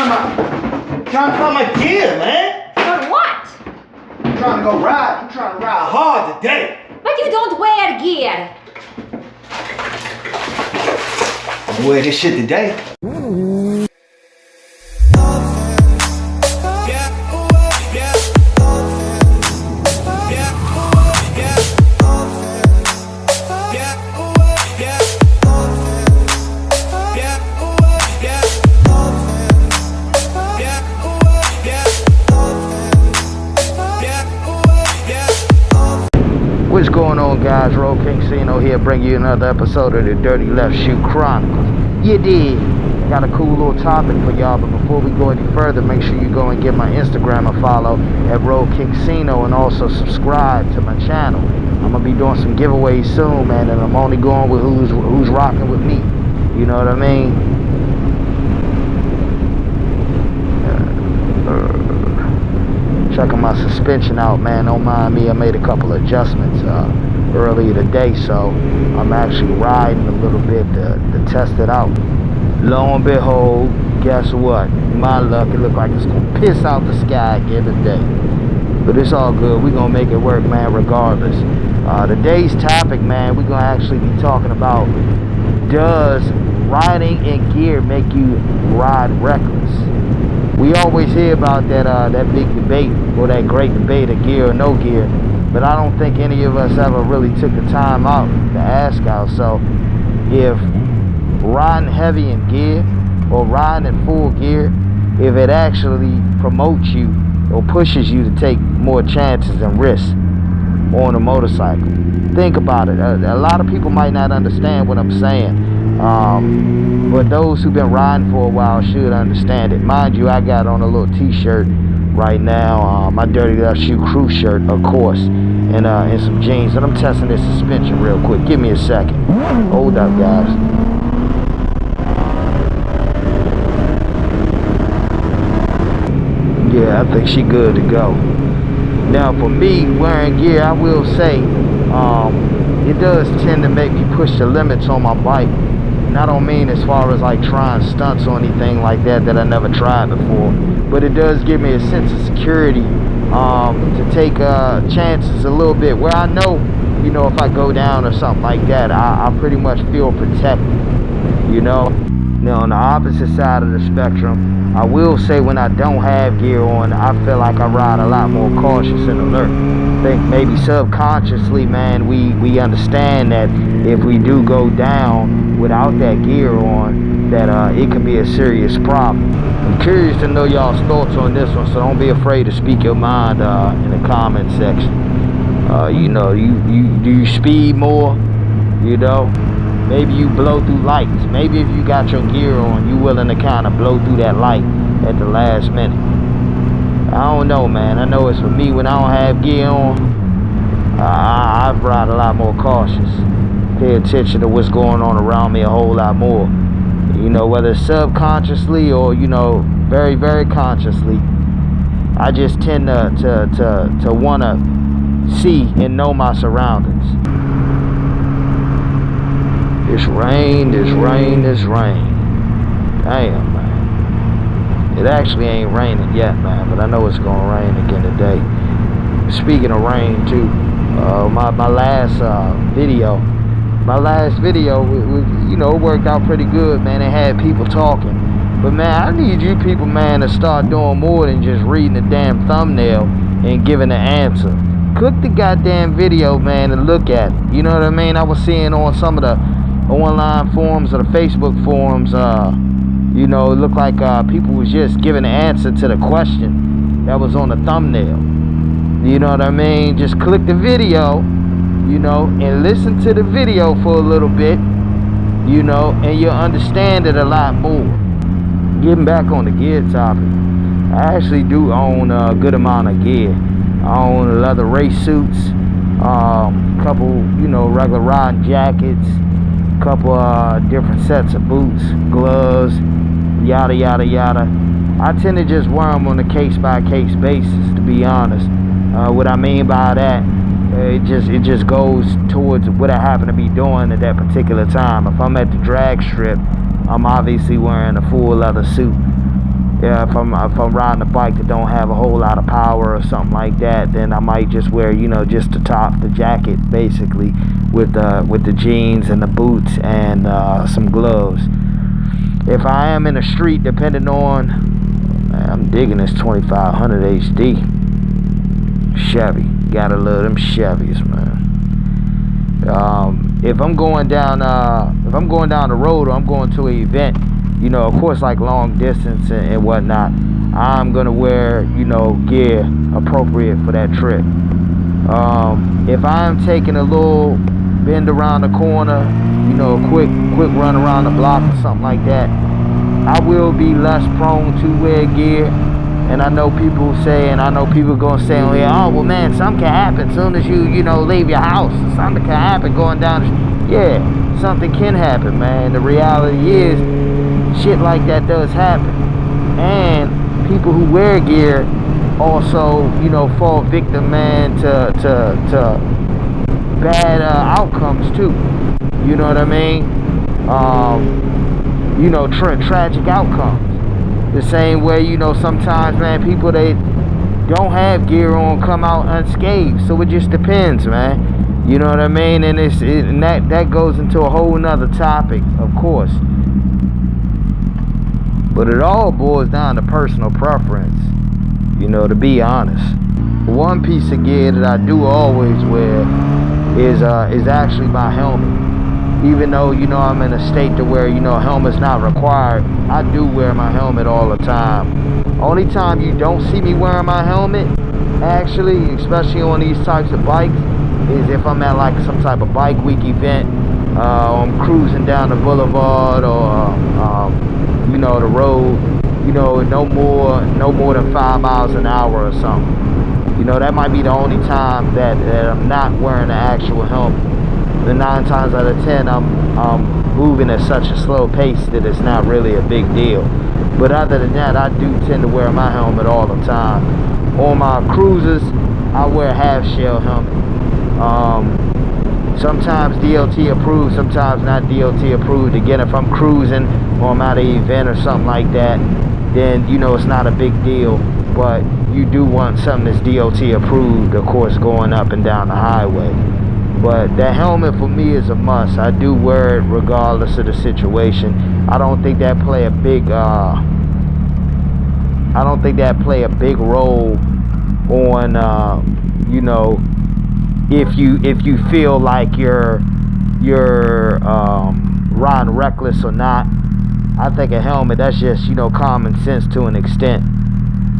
trying to find my gear, man. For what? I'm trying to go ride. I'm trying to ride hard today. But you don't wear gear. I wear this shit today. What's going on, guys? Roll Kingsino here, bring you another episode of the Dirty Left Shoe Chronicles. You did. Got a cool little topic for y'all, but before we go any further, make sure you go and give my Instagram a follow at Roll Kingsino and also subscribe to my channel. I'm gonna be doing some giveaways soon, man, and I'm only going with who's rocking with me. You know what I mean? Checking my suspension out, man. Don't mind me. I made a couple adjustments earlier today, so I'm actually riding a little bit to test it out. Lo and behold, guess what? My luck, it looked like it's gonna piss out the sky again today. But it's all good. We're gonna make it work, man, regardless. Today's topic, man, we're gonna actually be talking about, does riding in gear make you ride reckless? We always hear about that big debate, or that great debate of gear or no gear, but I don't think any of us ever really took the time out to ask ourselves if riding heavy in gear or riding in full gear, if it actually promotes you or pushes you to take more chances and risks on a motorcycle. Think about it. A lot of people might not understand what I'm saying. But those who've been riding for a while should understand it. Mind you, I got on a little t-shirt right now, my Dirty Left Shoe crew shirt, of course, and some jeans. And I'm testing this suspension real quick. Give me a second. Hold up, guys. Yeah, I think she good to go. Now, for me, wearing gear, I will say, it does tend to make me push the limits on my bike. And I don't mean as far as like trying stunts or anything like that I never tried before, but it does give me a sense of security to take chances a little bit, where I know, you know, if I go down or something like that, I pretty much feel protected, you know. Now, on the opposite side of the spectrum, I will say when I don't have gear on, I feel like I ride a lot more cautious and alert. I think maybe subconsciously, man, we understand that if we do go down without that gear on, that it could be a serious problem. I'm curious to know y'all's thoughts on this one, so don't be afraid to speak your mind in the comment section. You know, do you speed more? You know? Maybe you blow through lights. Maybe if you got your gear on, you willing to kind of blow through that light at the last minute. I don't know, man. I know it's for me when I don't have gear on. I ride a lot more cautious. Pay attention to what's going on around me a whole lot more. You know, whether it's subconsciously or, you know, very, very consciously. I just tend to want to see and know my surroundings. It's rain, it's rain, it's rain. Damn, man. It actually ain't raining yet, man, but I know it's gonna rain again today. Speaking of rain, too, my last video, you know, worked out pretty good, man. It had people talking. But, man, I need you people, man, to start doing more than just reading the damn thumbnail and giving the answer. Click the goddamn video, man, and look at it. You know what I mean? I was seeing on some of the online forums or the Facebook forums, you know, it looked like people was just giving the answer to the question that was on the thumbnail. You know what I mean? Just click the video, you know, and listen to the video for a little bit, you know, and you'll understand it a lot more. Getting back on the gear topic, I actually do own a good amount of gear. I own leather race suits, couple, you know, regular riding jackets, couple different sets of boots, gloves, yada yada yada. I tend to just wear them on a case-by-case basis, to be honest. What I mean by that, it just goes towards what I happen to be doing at that particular time. If I'm at the drag strip, I'm obviously wearing a full leather suit. Yeah, if I'm riding a bike that don't have a whole lot of power or something like that, then I might just wear, you know, just the top, the jacket, basically, with the jeans and the boots and some gloves. If I am in the street, depending on, man, I'm digging this 2500 HD Chevy. Gotta love them Chevys, man. If I'm going down the road or I'm going to an event, you know, of course, like long distance and whatnot, I'm gonna wear, you know, gear appropriate for that trip. If I'm taking a little bend around the corner, you know, a quick run around the block or something like that, I will be less prone to wear gear. And I know people gonna say on here, oh well, man, something can happen as soon as you know, leave your house. Something can happen going down the street. Yeah, something can happen, man. The reality is, shit like that does happen. And people who wear gear also, you know, fall victim, man, to bad outcomes too. You know what I mean? You know, tragic outcomes. The same way, you know, sometimes, man, people, they don't have gear on, come out unscathed. So it just depends, man. You know what I mean? And that goes into a whole nother topic, of course. But it all boils down to personal preference, you know, to be honest. One piece of gear that I do always wear is actually my helmet. Even though, you know, I'm in a state to where, you know, a helmet's not required, I do wear my helmet all the time. Only time you don't see me wearing my helmet, actually, especially on these types of bikes, is if I'm at like some type of bike week event, or I'm cruising down the boulevard, or you know, the road, you know, no more than 5 miles an hour or something. You know, that might be the only time that I'm not wearing an actual helmet. The 9 times out of 10, I'm moving at such a slow pace that it's not really a big deal. But other than that, I do tend to wear my helmet all the time. On my cruises, I wear a half shell helmet. Sometimes DLT approved, sometimes not DLT approved. Again, if I'm cruising or I'm at an event or something like that, then, you know, it's not a big deal. But you do want something that's DLT approved, of course, going up and down the highway. But that helmet for me is a must. I do wear it regardless of the situation. I don't think that play a big role on you know, if you feel like you're riding reckless or not. I think a helmet, that's just, you know, common sense to an extent.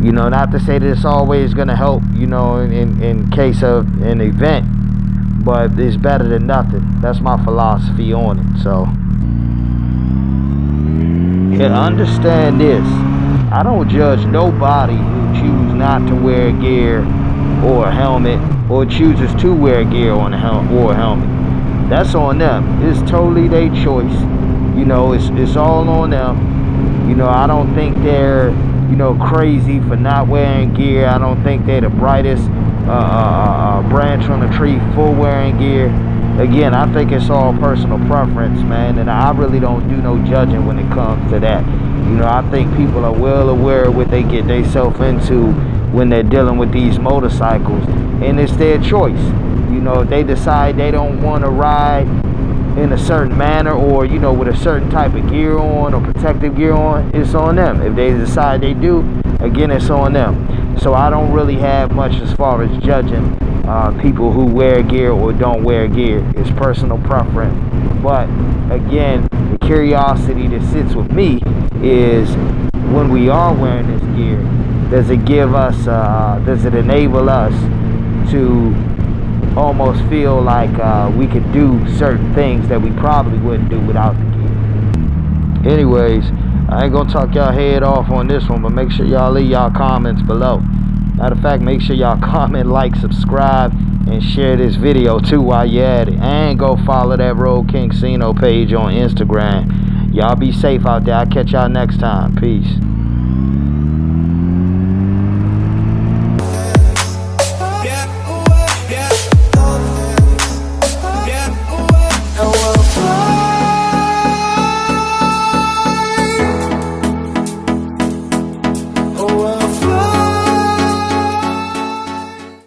You know, not to say that it's always gonna help, you know, in case of an event, but it's better than nothing. That's my philosophy on it. So yeah, understand this. I don't judge nobody who chooses not to wear gear or a helmet, or chooses to wear gear on a helmet. That's on them. It's totally their choice. You know, it's all on them. You know, I don't think they're, you know, crazy for not wearing gear. I don't think they're the brightest branch on the tree for wearing gear. Again, I think it's all personal preference, man, and I really don't do no judging when it comes to that. You know, I think people are well aware of what they get themselves into when they're dealing with these motorcycles, and it's their choice. You know, if they decide they don't want to ride in a certain manner, or, you know, with a certain type of gear on or protective gear on, it's on them. If they decide they do, again, it's on them. So I don't really have much as far as judging people who wear gear or don't wear gear. It's personal preference. But again, the curiosity that sits with me is, when we are wearing this gear, does it give us, does it enable us to almost feel like we could do certain things that we probably wouldn't do without the gear? Anyways, I ain't gonna talk y'all head off on this one, but make sure y'all leave y'all comments below. Matter of fact, make sure y'all comment, like, subscribe, and share this video too while you're at it. And go follow that Road King Cino page on Instagram. Y'all be safe out there. I'll catch y'all next time. Peace.